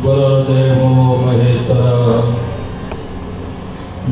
गुरुर्देवो महेश्वरः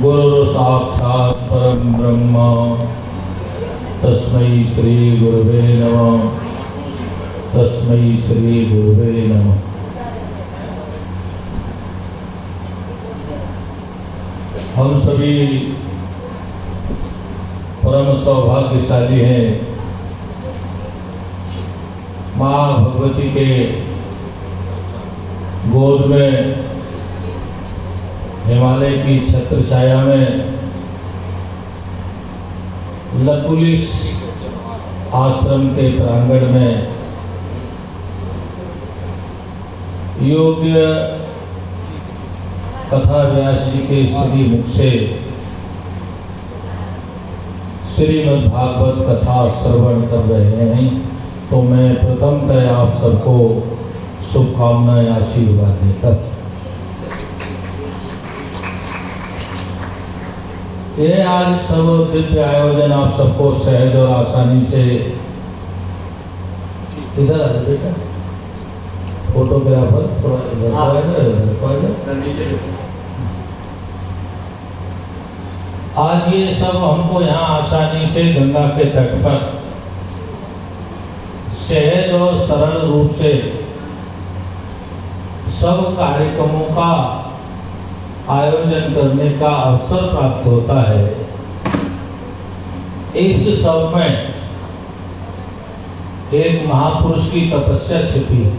गुरुर् साक्षात् परं ब्रह्म तस्मै श्री गुरुवे नमः। तस्मै श्री गुरुवे नमः। हम सभी परम सौभाग्यशाली हैं। माँ भगवती के गोद में हिमालय की छत्र छाया में लकुलिश आश्रम के प्रांगण में योग्य कथा व्यास जी के श्री मुख से श्रीमद् भागवत कथा श्रवण कर रहे हैं। तो मैं प्रथमतः आप सबको शुभकामनाएं आशीर्वाद देकर ये आज सब दिव्य आयोजन आप सबको सहज और आसानी से इधर आ जाए बेटा, फोटोग्राफर थोड़ा इधर आज ये सब हमको यहाँ आसानी से गंगा के तट पर सहज और सरल रूप से सब कार्यक्रमों का आयोजन करने का अवसर प्राप्त होता है। इस सब में एक महापुरुष की तपस्या छिपी है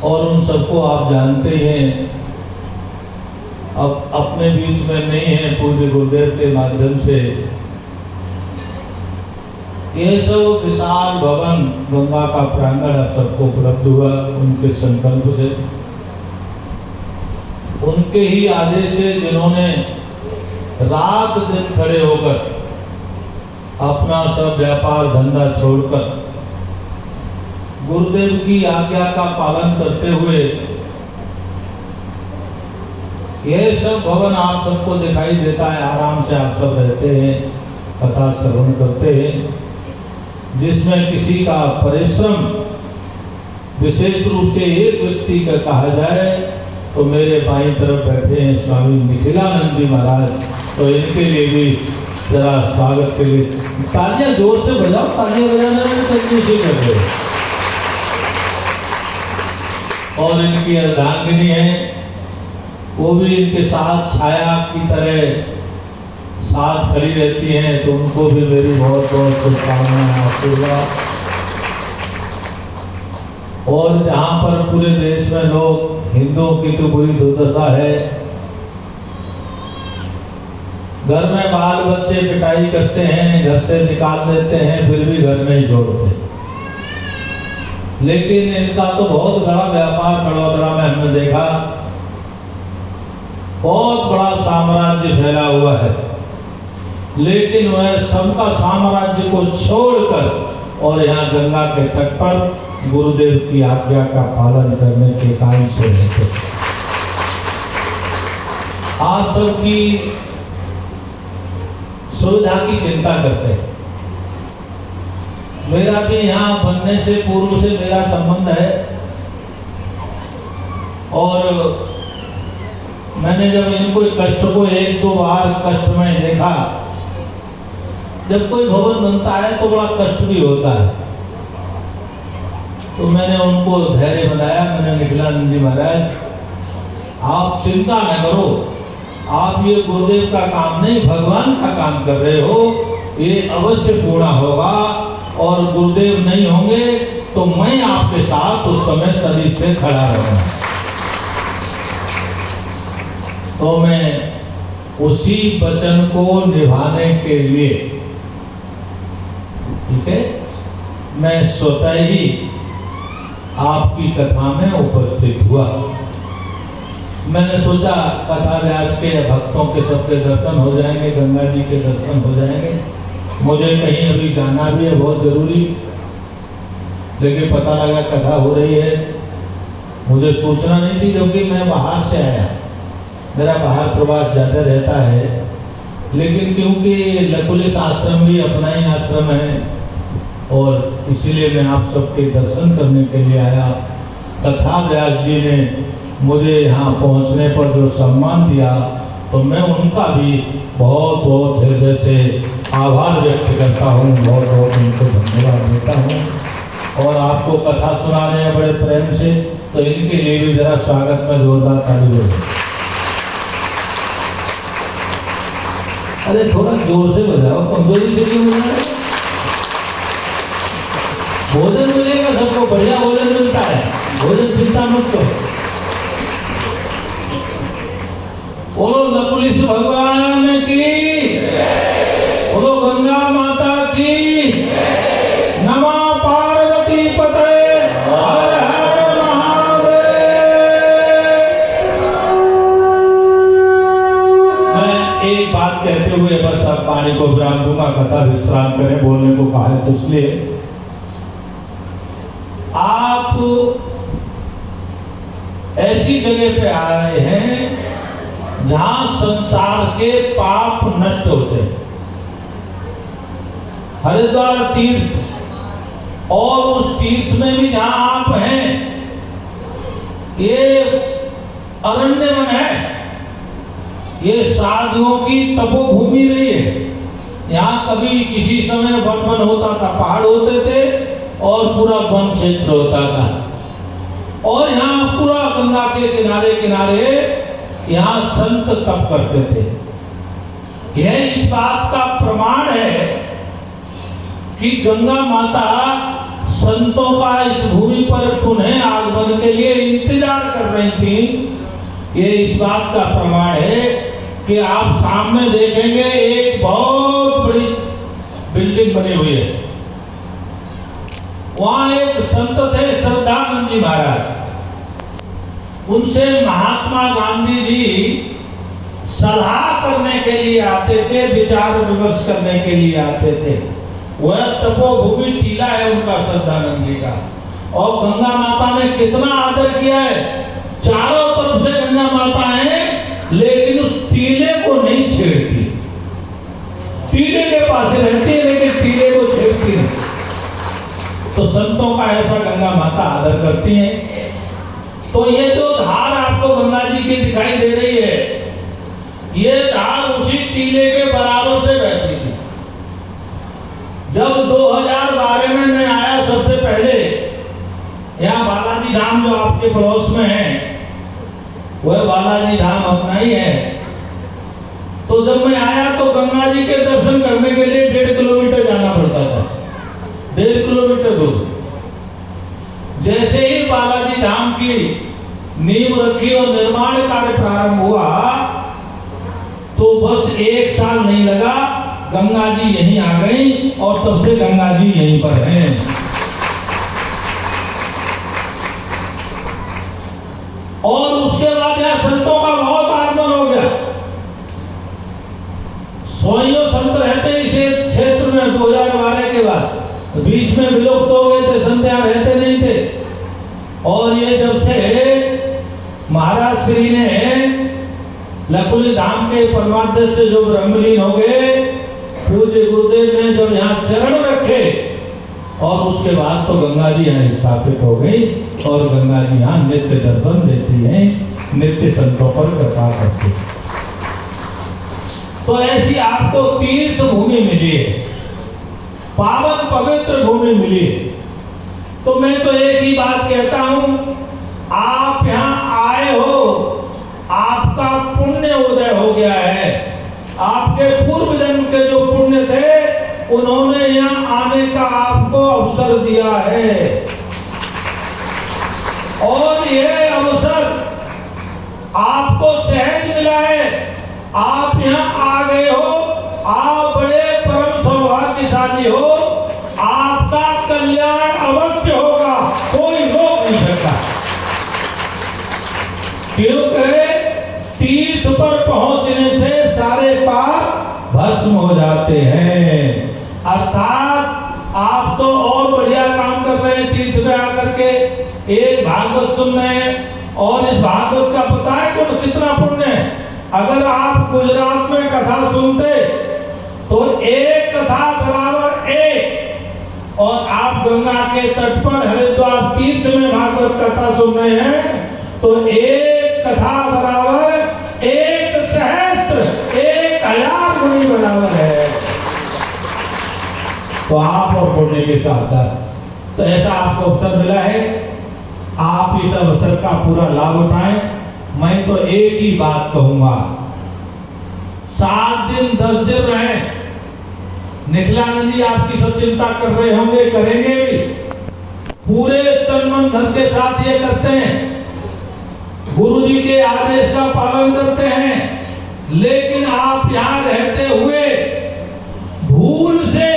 और उन सबको आप जानते हैं। अब अपने बीच में नहीं है, पूज्य गुरुदेव के माध्यम से ये सब विशाल भवन गंगा का प्रांगण आप सबको उपलब्ध हुआ उनके संकल्प से, उनके ही आदेश से, जिन्होंने रात दिन खड़े होकर अपना सब व्यापार धंधा छोड़कर गुरुदेव की आज्ञा का पालन करते हुए यह सब भवन आप सबको दिखाई देता है। आराम से आप सब रहते हैं, कथा श्रवण करते हैं, जिसमें किसी का परिश्रम विशेष रूप से एक व्यक्ति का कहा जाए तो मेरे बाईं तरफ बैठे हैं स्वामी निखिलानंद जी महाराज। तो इनके लिए भी जरा स्वागत के लिए तालियां जोर से बजाओ। तालियां बजाने में कंजूसी कर रहे और इनकी अर्धांगिनी है, वो भी इनके साथ छाया की तरह साथ खड़ी रहती हैं। तो उनको भी मेरी बहुत बहुत शुभकामनाएं आशीर्वाद। और जहाँ पर पूरे देश में लोग हिंदुओं की तो बुरी दुर्दशा है, घर में बाल बच्चे पिटाई करते हैं, घर से निकाल देते हैं, फिर भी घर में ही छोड़ते हैं। लेकिन इनका तो बहुत बड़ा व्यापार बड़ोदरा में हमने देखा, बहुत बड़ा साम्राज्य फैला हुआ है, लेकिन वह सबका साम्राज्य को छोड़कर और यहाँ गंगा के तट पर गुरुदेव की आज्ञा का पालन करने के कारण से रहते। आप सबकी सुविधा की चिंता करते हैं। मेरा भी यहाँ बनने से पूर्व से मेरा संबंध है और मैंने जब इनको कष्ट को एक दो बार कष्ट में देखा, जब कोई भवन बनता है तो बड़ा कष्ट भी होता है, तो मैंने उनको धैर्य बनाया। मैंने निखिलानंद जी महाराज, आप चिंता न करो, आप ये गुरुदेव का काम नहीं भगवान का काम कर रहे हो, ये अवश्य पूर्ण होगा और गुरुदेव नहीं होंगे तो मैं आपके साथ उस समय सदी से खड़ा रहूंगा। तो मैं उसी वचन को निभाने के लिए, ठीक है, मैं स्वतः ही आपकी कथा में उपस्थित हुआ। मैंने सोचा कथा व्यास के भक्तों के सबके दर्शन हो जाएंगे, गंगा जी के दर्शन हो जाएंगे। मुझे कहीं अभी जाना भी है बहुत जरूरी, लेकिन पता लगा कथा हो रही है। मुझे सूचना नहीं थी क्योंकि मैं बाहर से आया, मेरा बाहर प्रवास ज़्यादा रहता है, लेकिन क्योंकि लकुलिश आश्रम भी अपना ही आश्रम है और इसीलिए मैं आप सबके दर्शन करने के लिए आया कथा व्यास जी ने मुझे यहाँ पहुँचने पर जो सम्मान दिया, तो मैं उनका भी बहुत बहुत हृदय से आभार व्यक्त करता हूँ, बहुत बहुत उनको धन्यवाद देता हूँ। और आपको कथा सुना रहे हैं बड़े प्रेम से, तो इनके लिए भी जरा स्वागत में जोरदार ताली बजाएं। अरे थोड़ा जोर से बजाओ, कमजोरी से क्यों बजा रहे? भोजन मिलेगा सबको, बढ़िया भोजन मिलता है, भोजन चिंता मत करो। बोलो नकुलीस भगवान की, बोलो गंगा माता की, नमः पार्वती पते, हर हर महादेव। मैं एक बात कहते हुए बस अब पानी को विराम दूंगा, कथा विश्राम करें, बोलने को कहा है तो इसलिए आप ऐसी जगह पे आ रहे हैं जहां संसार के पाप नष्ट होते हैं। हरिद्वार तीर्थ, और उस तीर्थ में भी जहां आप हैं, ये अरण्य वन है, ये साधुओं की तपोभूमि रही है। यहाँ कभी किसी समय वन वन होता था, पहाड़ होते थे और पूरा वन क्षेत्र होता था। और यहाँ पूरा गंगा के किनारे किनारे यहाँ संत तप करते थे। यह इस बात का प्रमाण है कि गंगा माता संतों का इस भूमि पर पुनः आगमन के लिए इंतजार कर रही थी। ये इस बात का प्रमाण है कि आप सामने देखेंगे एक बहुत बड़ी बिल्डिंग बनी हुई है। वहां एक संत थे श्रद्धानंद जी महाराज, उनसे महात्मा गांधी जी सलाह करने के लिए आते थे, विचार विमर्श करने के लिए आते थे। वह तपोभूमि टीला है उनका, श्रद्धानंद जी का। और गंगा माता ने कितना आदर किया है, चारों तरफ से गंगा माता है, लेकिन उस टीले को नहीं छेड़ती। टीले के पास रहती है लेकिन टीले को छेड़ती नहीं। तो संतों का ऐसा गंगा माता आदर करती हैं। तो ये जो धार आपको गंगा जी की दिखाई दे रही है, ये धार उसी टीले के बराबर से बहती थी। जब 2012 में मैं आया सबसे पहले, यहाँ बालाजी धाम जो आपके पड़ोस में है, वह बालाजी धाम अपना ही है। तो जब मैं आया तो गंगा जी के दर्शन करने के लिए 1.5 किलोमीटर जाना पड़ता था, 1.5 किलोमीटर दूर। जैसे ही बालाजी धाम की नींव रखी और निर्माण कार्य प्रारंभ हुआ, तो बस 1 साल नहीं लगा, गंगा जी यहीं आ गई और तब से गंगा जी यहीं पर हैं। और उसके बाद यहां संतों का बहुत आगमन हो गया। 100 संत रहते इस क्षेत्र में 2012 के बाद, बीच में विलुप्त हो गए थे, संत यहाँ रहते नहीं थे। और ये जब से महाराज श्री ने लकुली धाम के परमाध्यक्ष से जो ब्रह्मलीन हो गए, पूज्य गुरुदेव ने जब यहाँ चरण रखे, और उसके बाद तो गंगा जी यहाँ स्थापित हो गई और गंगा जी यहाँ नित्य दर्शन देती हैं, नित्य संतों पर कृपा करती हैं। तो ऐसी आपको तीर्थ भूमि मिली है, पावन पवित्र भूमि मिली है। तो मैं तो एक ही बात कहता हूं, आप यहाँ आए हो, आपका पुण्य उदय हो गया है। आपके पूर्व जन्म के जो पुण्य थे, उन्होंने यहाँ आने का आपको अवसर दिया है। और यह अवसर आपको सहज मिला है। आप यहाँ आ गए हो, आप बड़े परम सौभाग्यशाली हो, आपका कल्याण अवश्य होगा, कोई रोक नहीं सकता। क्योंकि तीर्थ पर पहुंचने से सारे पाप भस्म हो जाते हैं। अर्थात आप तो और बढ़िया काम कर रहे हैं तीर्थ में आकर के, एक भागवत सुन रहे हैं, और इस भागवत का पता है कौन कितना पुण्य है। अगर आप गुजरात में कथा सुनते तो एक कथा बराबर 1, और आप गंगा के तट पर हरिद्वार तीर्थ में भागवत कथा कथा सुन रहे हैं तो एक कथा बराबर 1 सहस्त्र 1000 गुणी बराबर है। तो आप और पुण्य के सावधान। तो ऐसा आपको अवसर मिला है, आप इस अवसर का पूरा लाभ उठाएं। मैं तो एक ही बात कहूंगा, 7 दिन 10 दिन रहे। निखिलानंद जी आपकी सब चिंता कर रहे होंगे, करेंगे भी, पूरे तन मन धन के साथ ये करते हैं, गुरु जी के आदेश का पालन करते हैं। लेकिन आप यहां रहते हुए भूल से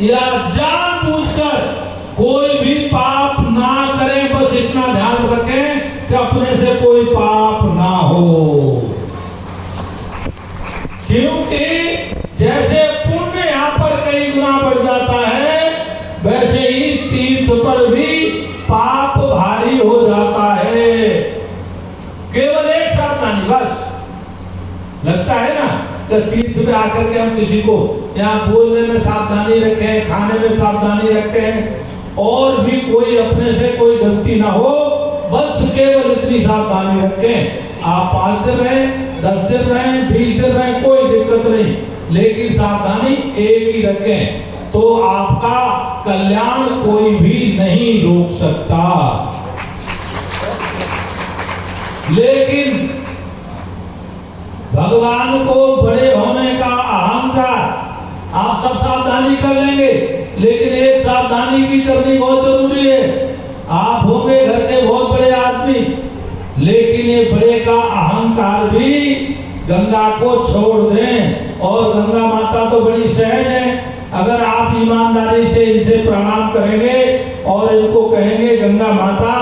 या जानबूझकर कोई भी पाप ना करें, बस इतना ध्यान रखें कि अपने से कोई पाप ना हो। क्योंकि जैसे पुण्य यहाँ पर कई गुना बढ़ जाता है, वैसे ही तीर्थ पर भी पाप भारी हो जाता है। केवल एक सावधानी बस, लगता है ना कि तीर्थ में आकर के हम किसी को यहाँ बोलने में सावधानी रखें, खाने में सावधानी रखें, और भी कोई अपने से कोई गलती ना हो, बस केवल इतनी सावधानी रखें। आप 5 दिन रहें, 10 दिन रहें, 20 दिन रहें, कोई दिक्कत नहीं, लेकिन सावधानी एक ही रखें, तो आपका कल्याण कोई भी नहीं रोक सकता। लेकिन भगवान को बड़े होने का अहंकार, आप सब सावधानी कर लेंगे, लेकिन एक सावधानी भी करनी बहुत जरूरी है। आप होंगे घर के बहुत बड़े आदमी, लेकिन ये बड़े का अहंकार भी गंगा को छोड़ दें। और गंगा माता तो बड़ी सहज है, अगर आप ईमानदारी से इनसे प्रणाम करेंगे और इनको कहेंगे गंगा माता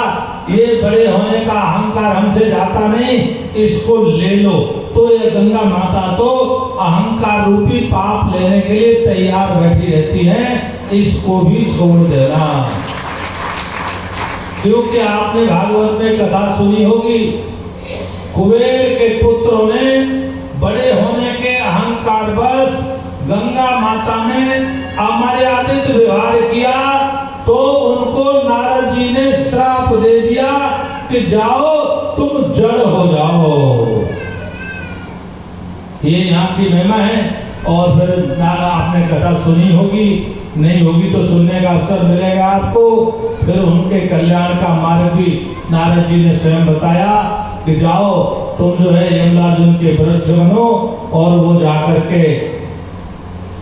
ये बड़े होने का अहंकार हमसे जाता नहीं, इसको ले लो, तो ये गंगा माता तो अहंकार रूपी पाप लेने के लिए तैयार बैठी रहती है, इसको भी छोड़ देना। क्योंकि आपने भागवत में कथा सुनी होगी, कुबेर के पुत्रों ने बड़े होने के अहंकार बस गंगा माता ने अमर्यादित व्यवहार किया, तो उनको नारद जी ने श्राप दे दिया कि जाओ तुम जड़ हो जाओ। ये यहाँ की महिमा है। और फिर आपने कथा सुनी होगी, नहीं होगी तो सुनने का अवसर मिलेगा आपको। फिर उनके कल्याण का मार्ग भी नारद जी ने स्वयं बताया कि जाओ तुम जो है यमलार्जुन के वृक्ष बनो, और वो जाकर के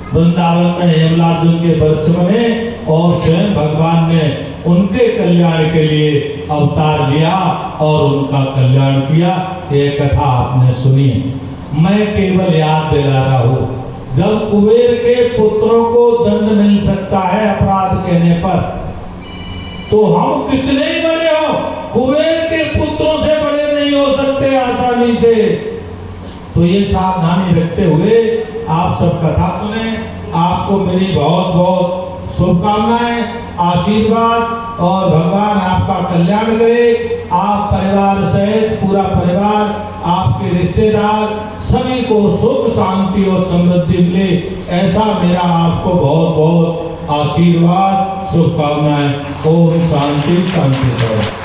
वृंदावन में यमलार्जुन के वृक्ष बने, और स्वयं भगवान ने उनके कल्याण के लिए अवतार लिया और उनका कल्याण किया। ये कथा आपने सुनी। मैं केवल याद दिला रहा हूँ, जब कुबेर के पुत्रों को दंड मिल सकता है अपराध कहने पर, तो हम कितने ही बड़े हो, कुबेर के पुत्रों से बड़े नहीं हो सकते आसानी से। तो ये सावधानी रखते हुए आप सब कथा सुने। आपको मेरी बहुत बहुत शुभकामनाएं, आशीर्वाद, और भगवान आपका कल्याण करे। आप परिवार सहित पूरा परिवार, आपके रिश्तेदार सभी को सुख शांति और समृद्धि मिले, ऐसा मेरा आपको बहुत बहुत आशीर्वाद, शुभकामनाएं। ओम शांति शांति।